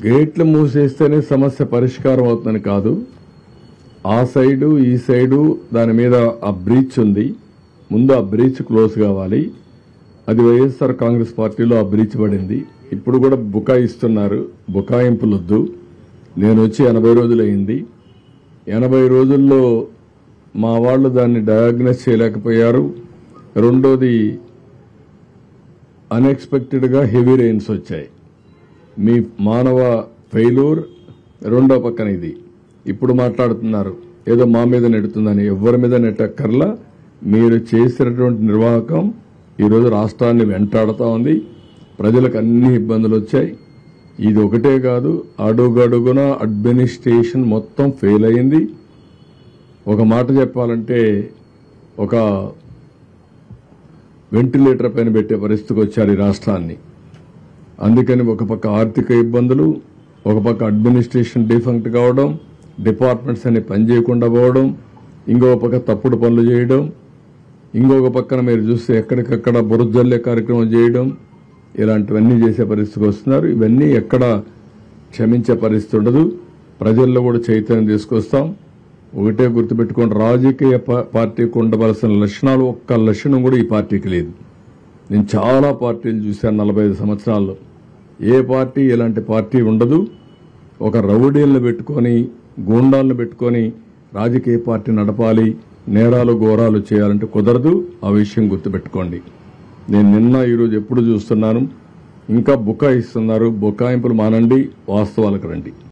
గేట్లు మూసేస్తేనే సమస్య పరిష్కారం అవుతుందని కాదు. ఆ సైడు ఈ సైడు దాని మీద ఆ బ్రీచ్ ఉంది. ముందు ఆ బ్రీచ్ క్లోజ్ కావాలి. అది వైఎస్ఆర్ కాంగ్రెస్ పార్టీలో ఆ బ్రీచ్ పడింది. ఇప్పుడు కూడా బుకాయిస్తున్నారు. బుకాయింపులొద్దు. నేను వచ్చి 80 రోజులైంది. 80 రోజుల్లో మా వాళ్ళు దాన్ని డయాగ్నోస్ చేయలేకపోయారు. రెండోది అన్ఎక్స్పెక్టెడ్గా హెవీ రెయిన్స్ వచ్చాయి. మీ మానవ ఫెయిల్యూర్. రెండో పక్కన ఇది ఇప్పుడు మాట్లాడుతున్నారు ఏదో మా మీద నెడుతుందని. ఎవరి మీద నెట్టక్కర్లా. మీరు చేసినటువంటి నిర్వాహకం ఈరోజు రాష్ట్రాన్ని వెంటాడుతూ ఉంది. ప్రజలకు అన్ని ఇబ్బందులు వచ్చాయి. ఇది ఒకటే కాదు, అడుగడుగున అడ్మినిస్ట్రేషన్ మొత్తం ఫెయిల్ అయింది. ఒక మాట చెప్పాలంటే ఒక వెంటిలేటర్ పైన పెట్టే పరిస్థితికి వచ్చారు ఈ రాష్ట్రాన్ని. అందుకని ఒక పక్క ఆర్థిక ఇబ్బందులు, ఒక పక్క అడ్మినిస్ట్రేషన్ డిఫంక్ట్ కావడం, డిపార్ట్మెంట్స్ అన్ని పనిచేయకుండా పోవడం, ఇంకొక పక్క తప్పుడు పనులు చేయడం, ఇంకొక పక్కన మీరు చూస్తే ఎక్కడికక్కడ బురజల్లే కార్యక్రమం చేయడం, ఇలాంటివన్నీ చేసే పరిస్థితికి వస్తున్నారు. ఇవన్నీ ఎక్కడ క్షమించే పరిస్థితి ఉండదు. ప్రజల్లో కూడా చైతన్యం తీసుకొస్తాం. ఒకటే గుర్తుపెట్టుకోండి, రాజకీయ పార్టీకి ఉండవలసిన లక్షణాలు ఒక్క లక్షణం కూడా ఈ పార్టీకి లేదు. నేను చాలా పార్టీలు చూశాను 45 సంవత్సరాల్లో. ఏ పార్టీ ఇలాంటి పార్టీ ఉండదు. ఒక రౌడీలను పెట్టుకొని, గూండాలను పెట్టుకొని రాజకీయ పార్టీ నడపాలి, నేరాలు ఘోరాలు చేయాలంటే కుదరదు. ఆ విషయం గుర్తుపెట్టుకోండి. నేను నిన్న ఈరోజు ఎప్పుడు చూస్తున్నాను, ఇంకా బుకాయిస్తున్నారు. బుకాయింపులు మానండి, వాస్తవాలకు రండి.